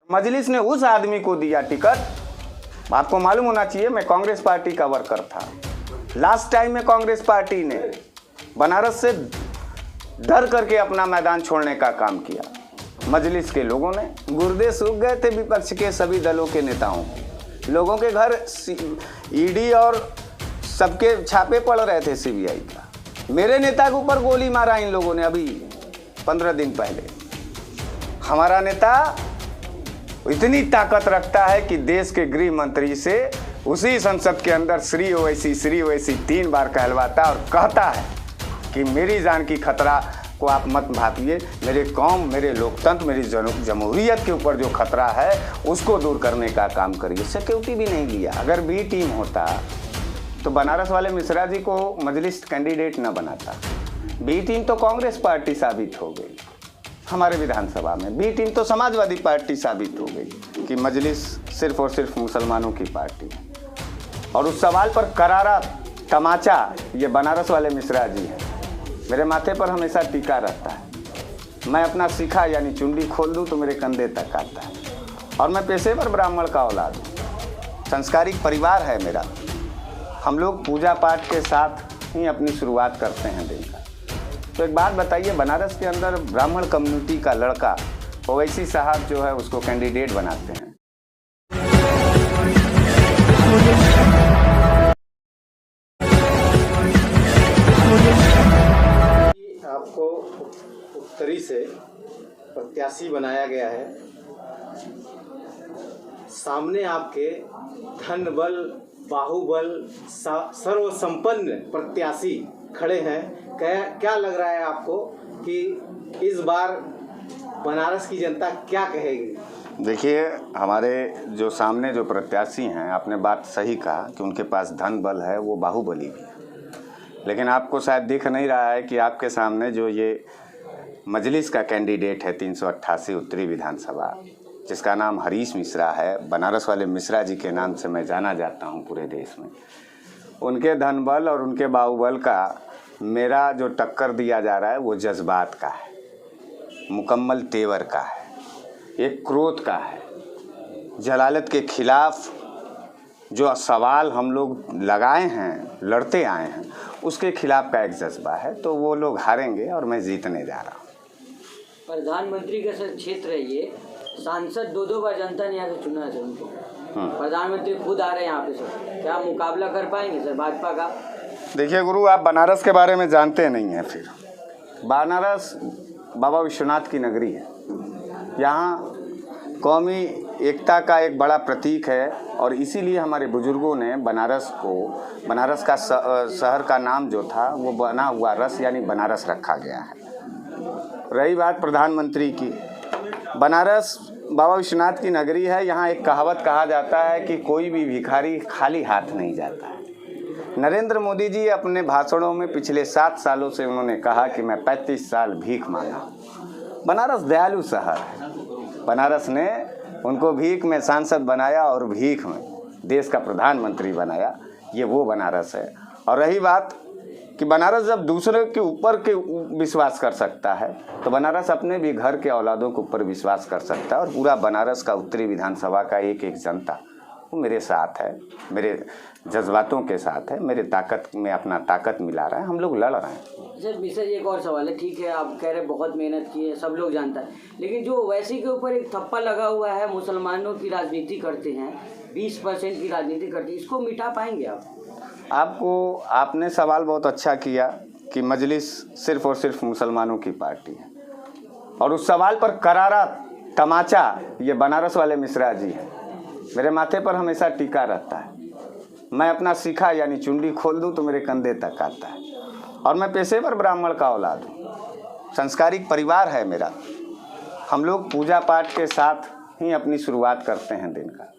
मजलिस ने उस आदमी को दिया टिकट। आपको मालूम होना चाहिए मैं कांग्रेस पार्टी का वर्कर था। लास्ट टाइम में कांग्रेस पार्टी ने बनारस से डर करके अपना मैदान छोड़ने का काम किया। मजलिस के लोगों ने गुर्दे सूख गए थे विपक्ष के सभी दलों के नेताओं के। लोगों के घर ईडी और सबके छापे पड़ रहे थे सीबीआई का। मेरे नेता के ऊपर गोली मारा इन लोगों ने अभी 15 दिन पहले। हमारा नेता इतनी ताकत रखता है कि देश के गृह मंत्री से उसी संसद के अंदर श्री ओवैसी 3 बार कहलवाता और कहता है कि मेरी जान की खतरा को आप मत भापिए। मेरे कौम, मेरे लोकतंत्र, मेरी जमहूरियत के ऊपर जो खतरा है उसको दूर करने का काम करिए। सिक्योरिटी भी नहीं लिया। अगर बी टीम होता तो बनारस वाले मिश्रा जी को मजलिस कैंडिडेट न बनाता। बी टीम तो कांग्रेस पार्टी साबित हो गई हमारे विधानसभा में। बी टीम तो समाजवादी पार्टी साबित हो गई कि मजलिस सिर्फ और सिर्फ मुसलमानों की पार्टी है। और उस सवाल पर करारा तमाचा ये बनारस वाले मिश्रा जी हैं। मेरे माथे पर हमेशा टीका रहता है। मैं अपना शिखा यानी चुंडी खोल दूं तो मेरे कंधे तक आता है। और मैं पेशेवर ब्राह्मण का औलाद हूँ। संस्कारिक परिवार है मेरा। हम लोग पूजा पाठ के साथ ही अपनी शुरुआत करते हैं दिन का। तो एक बात बताइए, बनारस के अंदर ब्राह्मण कम्युनिटी का लड़का ओवैसी साहब जो है उसको कैंडिडेट बनाते हैं। आपको उत्तरी से प्रत्याशी बनाया गया है। सामने आपके धन बल, बाहुबल, सर्वसंपन्न प्रत्याशी खड़े हैं। क्या लग रहा है आपको कि इस बार बनारस की जनता क्या कहेगी? देखिए, हमारे जो सामने जो प्रत्याशी हैं, आपने बात सही कहा कि उनके पास धन बल है, वो बाहुबली भी है। लेकिन आपको शायद दिख नहीं रहा है कि आपके सामने जो ये मजलिस का कैंडिडेट है 388 उत्तरी विधानसभा, जिसका नाम हरीश मिश्रा है, बनारस वाले मिश्रा जी के नाम से मैं जाना जाता हूँ पूरे देश में। उनके धन बल और उनके बाहुबल का मेरा जो टक्कर दिया जा रहा है वो जज्बात का है, मुकम्मल तेवर का है, एक क्रोध का है। जलालत के खिलाफ जो सवाल हम लोग लगाए हैं, लड़ते आए हैं, उसके खिलाफ का एक जज्बा है। तो वो लोग हारेंगे और मैं जीतने जा रहा हूँ। प्रधानमंत्री का क्षेत्र है ये। सांसद 2 बार जनता ने यहाँ से चुना है उनको। प्रधानमंत्री खुद आ रहे हैं यहाँ पे सर। क्या मुकाबला कर पाएंगे सर भाजपा का? देखिए गुरु, आप बनारस के बारे में जानते नहीं हैं। फिर बनारस बाबा विश्वनाथ की नगरी है। यहाँ कौमी एकता का एक बड़ा प्रतीक है और इसीलिए हमारे बुजुर्गों ने बनारस का शहर का नाम जो था वो बना हुआ रस यानी बनारस रखा गया है। रही बात प्रधानमंत्री की, बनारस बाबा विश्वनाथ की नगरी है। यहाँ एक कहावत कहा जाता है कि कोई भी भिखारी खाली हाथ नहीं जाता है। नरेंद्र मोदी जी अपने भाषणों में पिछले 7 सालों से उन्होंने कहा कि मैं 35 साल भीख मांगा। बनारस दयालु शहर है। बनारस ने उनको भीख में सांसद बनाया और भीख में देश का प्रधानमंत्री बनाया। ये वो बनारस है। और रही बात कि बनारस जब दूसरे के ऊपर के विश्वास कर सकता है तो बनारस अपने भी घर के औलादों के ऊपर विश्वास कर सकता है। और पूरा बनारस का उत्तरी विधानसभा का एक जनता वो मेरे साथ है, मेरे जज्बातों के साथ है, मेरे ताकत में अपना ताकत मिला रहा है। हम लोग लड़ रहे हैं। सर मिश्रा जी, एक और सवाल है। ठीक है, आप कह रहे बहुत मेहनत की है, सब लोग जानता है, लेकिन जो ओवैसी के ऊपर एक थप्पा लगा हुआ है, मुसलमानों की राजनीति करते हैं, 20% की राजनीति करते हैं, इसको मिटा पाएंगे आप? आपने सवाल बहुत अच्छा किया कि मजलिस सिर्फ और सिर्फ मुसलमानों की पार्टी है। और उस सवाल पर करारा तमाचा ये बनारस वाले मिश्रा जी हैं। मेरे माथे पर हमेशा टीका रहता है। मैं अपना शिखा यानी चुंडी खोल दूं तो मेरे कंधे तक आता है। और मैं पेशेवर ब्राह्मण का औलाद हूँ। संस्कारिक परिवार है मेरा। हम लोग पूजा पाठ के साथ ही अपनी शुरुआत करते हैं दिन का।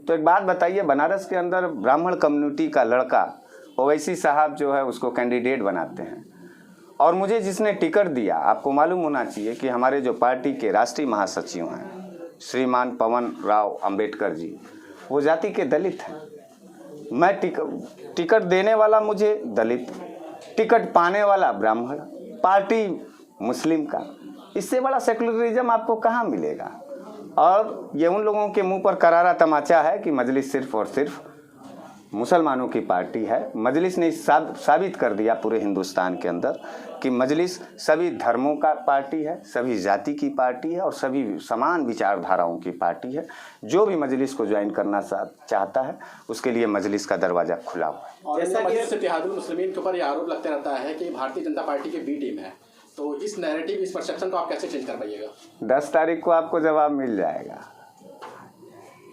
तो एक बात बताइए, बनारस के अंदर ब्राह्मण कम्युनिटी का लड़का ओवैसी साहब जो है उसको कैंडिडेट बनाते हैं। और मुझे जिसने टिकट दिया, आपको मालूम होना चाहिए कि हमारे जो पार्टी के राष्ट्रीय महासचिव हैं श्रीमान पवन राव अंबेडकर जी, वो जाति के दलित हैं। मैं टिकट देने वाला मुझे दलित, टिकट पाने वाला ब्राह्मण, पार्टी मुस्लिम का। इससे बड़ा सेकुलरिज्म आपको कहाँ मिलेगा? और ये उन लोगों के मुंह पर करारा तमाचा है कि मजलिस सिर्फ और सिर्फ मुसलमानों की पार्टी है। मजलिस ने साबित कर दिया पूरे हिंदुस्तान के अंदर कि मजलिस सभी धर्मों का पार्टी है, सभी जाति की पार्टी है और सभी समान विचारधाराओं की पार्टी है। जो भी मजलिस को ज्वाइन करना चाहता है उसके लिए मजलिस का दरवाज़ा खुला हुआ है। और जैसा कि इत्तेहादुल मुस्लिमीन के ऊपर ये आरोप लगता रहता है कि भारतीय जनता पार्टी की बी टीम है, तो इस नैरेटिव, इस परसेप्शन को आप कैसे चेंज कर पाइएगा? 10 तारीख को आपको जवाब मिल जाएगा।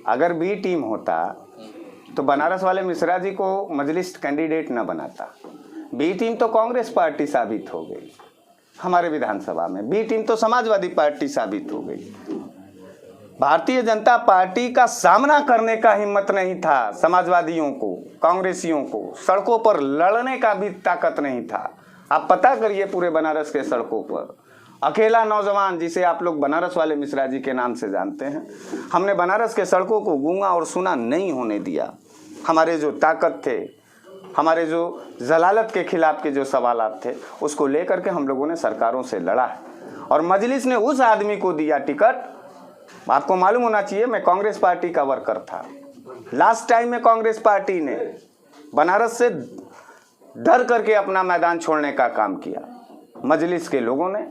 अगर बी टीम होता तो बनारस वाले मिश्रा जी को मजलिस कैंडिडेट न बनाता। बी टीम तो कांग्रेस पार्टी साबित हो गई हमारे विधानसभा में, बी टीम तो समाजवादी पार्टी साबित हो गई। भारतीय जनता पार्टी का सामना करने का हिम्मत नहीं था समाजवादियों को, कांग्रेसियों को, सड़कों पर लड़ने का भी ताकत नहीं था। आप पता करिए पूरे बनारस के सड़कों पर अकेला नौजवान, जिसे आप लोग बनारस वाले मिश्रा जी के नाम से जानते हैं, हमने बनारस के सड़कों को गूंगा और सुना नहीं होने दिया। हमारे जो ताकत थे, हमारे जो जलालत के खिलाफ के जो सवालात थे, उसको लेकर के हम लोगों ने सरकारों से लड़ा है और मजलिस ने उस आदमी को दिया टिकट। आपको मालूम होना चाहिए मैं कांग्रेस पार्टी का वर्कर था। लास्ट टाइम में कांग्रेस पार्टी ने बनारस से डर करके अपना मैदान छोड़ने का काम किया। मजलिस के लोगों ने,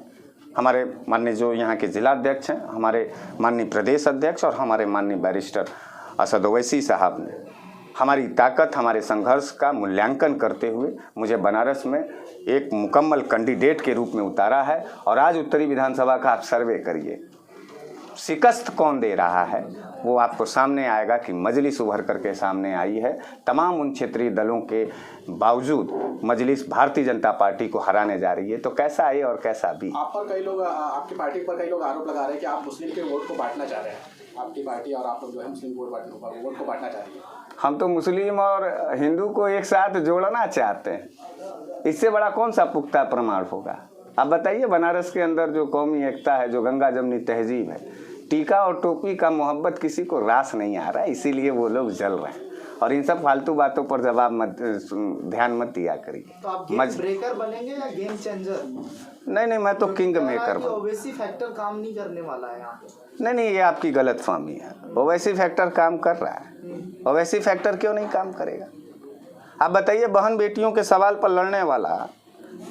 हमारे माननीय जो यहाँ के जिलाध्यक्ष हैं, हमारे माननीय प्रदेश अध्यक्ष और हमारे माननीय बैरिस्टर असद ओवैसी साहब ने हमारी ताकत, हमारे संघर्ष का मूल्यांकन करते हुए मुझे बनारस में एक मुकम्मल कैंडिडेट के रूप में उतारा है। और आज उत्तरी विधानसभा का आप सर्वे करिए, शिकस्त कौन दे रहा है वो आपको सामने आएगा कि मजलिस उभर करके सामने आई है। तमाम उन क्षेत्रीय दलों के बावजूद मजलिस भारतीय जनता पार्टी को हराने जा रही है। तो कैसा ए और कैसा बी? आप पर कई लोग, आपकी पार्टी पर कई लोग आरोप लगा रहे हैं कि आप मुस्लिम के वोट को बांटना चाह रहे हैं। आपकी पार्टी और आप लोग जो है मुस्लिम वोट को बांटना चाह रही है। हम तो मुस्लिम और हिंदू को एक साथ जोड़ना चाहते हैं। इससे बड़ा कौन सा पुख्ता प्रमाण होगा? आप बताइए, बनारस के अंदर जो कौमी एकता है, जो गंगा जमनी तहजीब है, टीका और टोपी का मोहब्बत किसी को रास नहीं आ रहा है, इसीलिए वो लोग जल रहे हैं। और इन सब फालतू बातों पर जवाब ध्यान मत दिया करिए। तो आप गेम ब्रेकर बनेंगे या गेम चेंजर? नहीं, मैं तो किंग मेकर हूँ। ओवैसी फैक्टर काम नहीं करने वाला है यहाँ पे। नहीं, ये आपकी गलत फहमी है। ओवैसी फैक्टर काम कर रहा है। ओवैसी फैक्टर क्यों नहीं काम करेगा? आप बताइए, बहन बेटियों के सवाल पर लड़ने वाला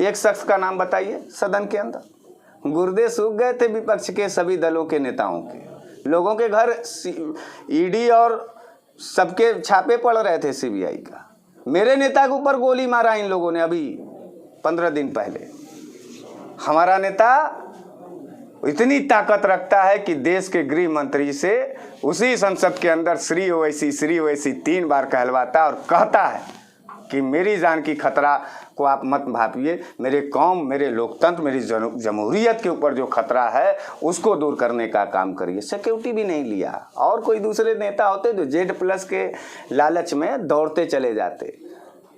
एक शख्स का नाम बताइए सदन के अंदर। गुर्दे सूख गए थे विपक्ष के सभी दलों के नेताओं के। लोगों के घर ईडी और सबके छापे पड़ रहे थे सीबीआई का। मेरे नेता के ऊपर गोली मारा इन लोगों ने अभी 15 दिन पहले। हमारा नेता इतनी ताकत रखता है कि देश के गृह मंत्री से उसी संसद के अंदर श्री ओवैसी 3 बार कहलवाता और कहता है कि मेरी जान की खतरा को आप मत भापिए, मेरे कौम, मेरे लोकतंत्र, मेरी जमहूरियत के ऊपर जो खतरा है उसको दूर करने का काम करिए। सिक्योरिटी भी नहीं लिया। और कोई दूसरे नेता होते जो Z+ के लालच में दौड़ते चले जाते।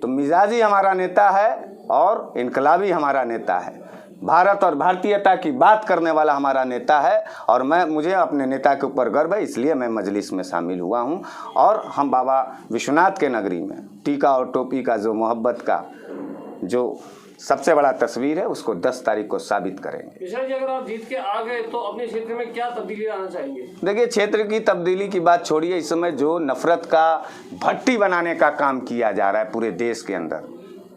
तो मिजाजी हमारा नेता है और इनकलाबी हमारा नेता है। भारत और भारतीयता की बात करने वाला हमारा नेता है और मुझे अपने नेता के ऊपर गर्व है, इसलिए मैं मजलिस में शामिल हुआ हूं। और हम बाबा विश्वनाथ के नगरी में टीका और टोपी का जो मोहब्बत का जो सबसे बड़ा तस्वीर है उसको 10 तारीख को साबित करेंगे। मिश्रा जी, अगर आप जीत के आ गए तो अपने क्षेत्र में क्या तब्दीली लाना चाहेंगे? देखिए, क्षेत्र की तब्दीली की बात छोड़िए। इस समय जो नफरत का भट्टी बनाने का काम किया जा रहा है पूरे देश के अंदर,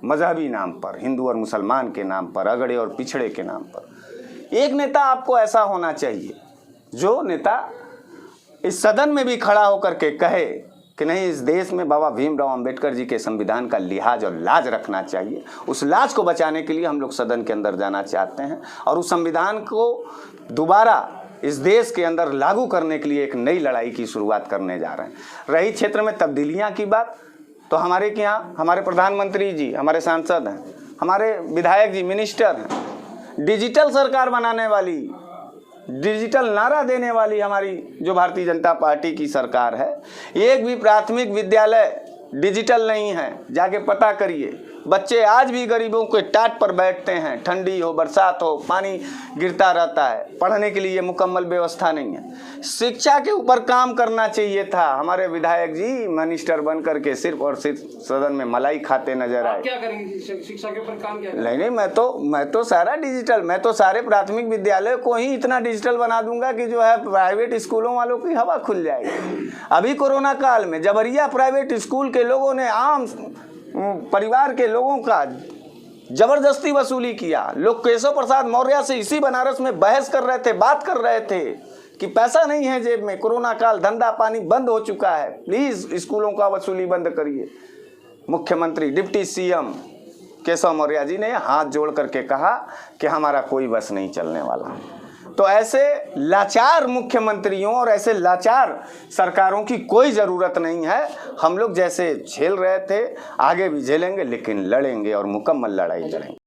मजहबी नाम पर, हिंदू और मुसलमान के नाम पर, अगड़े और पिछड़े के नाम पर, एक नेता आपको ऐसा होना चाहिए जो नेता इस सदन में भी खड़ा होकर के कहे कि नहीं, इस देश में बाबा भीमराव अंबेडकर जी के संविधान का लिहाज और लाज रखना चाहिए। उस लाज को बचाने के लिए हम लोग सदन के अंदर जाना चाहते हैं और उस संविधान को दोबारा इस देश के अंदर लागू करने के लिए एक नई लड़ाई की शुरुआत करने जा रहे हैं। रही क्षेत्र में तब्दीलियाँ की बात, तो हमारे के यहाँ हमारे प्रधानमंत्री जी, हमारे सांसद हैं, हमारे विधायक जी, मिनिस्टर हैं। डिजिटल सरकार बनाने वाली, डिजिटल नारा देने वाली हमारी जो भारतीय जनता पार्टी की सरकार है, एक भी प्राथमिक विद्यालय डिजिटल नहीं है। जाके पता करिए, बच्चे आज भी गरीबों के टाट पर बैठते हैं, ठंडी हो बरसात हो पानी गिरता रहता है, पढ़ने के लिए मुकम्मल व्यवस्था नहीं है। शिक्षा के ऊपर काम करना चाहिए था। हमारे विधायक जी मिनिस्टर बन करके सिर्फ और सिर्फ सदन में मलाई खाते नजर आए। क्या करेंगे शिक्षा के ऊपर काम? क्या नहीं, मैं तो सारा डिजिटल, मैं तो सारे प्राथमिक विद्यालय को ही इतना डिजिटल बना दूंगा कि जो है प्राइवेट स्कूलों वालों की हवा खुल जाएगी। अभी कोरोना काल में जबरिया प्राइवेट स्कूल के लोगों ने आम परिवार के लोगों का जबरदस्ती वसूली किया। लोग केशव प्रसाद मौर्य से इसी बनारस में बहस कर रहे थे, बात कर रहे थे कि पैसा नहीं है जेब में, कोरोना काल, धंधा पानी बंद हो चुका है, प्लीज स्कूलों का वसूली बंद करिए। मुख्यमंत्री डिप्टी सीएम केशव मौर्य जी ने हाथ जोड़ करके कहा कि हमारा कोई बस नहीं चलने वाला। तो ऐसे लाचार मुख्यमंत्रियों और ऐसे लाचार सरकारों की कोई ज़रूरत नहीं है। हम लोग जैसे झेल रहे थे आगे भी झेलेंगे, लेकिन लड़ेंगे और मुकम्मल लड़ाई लड़ेंगे।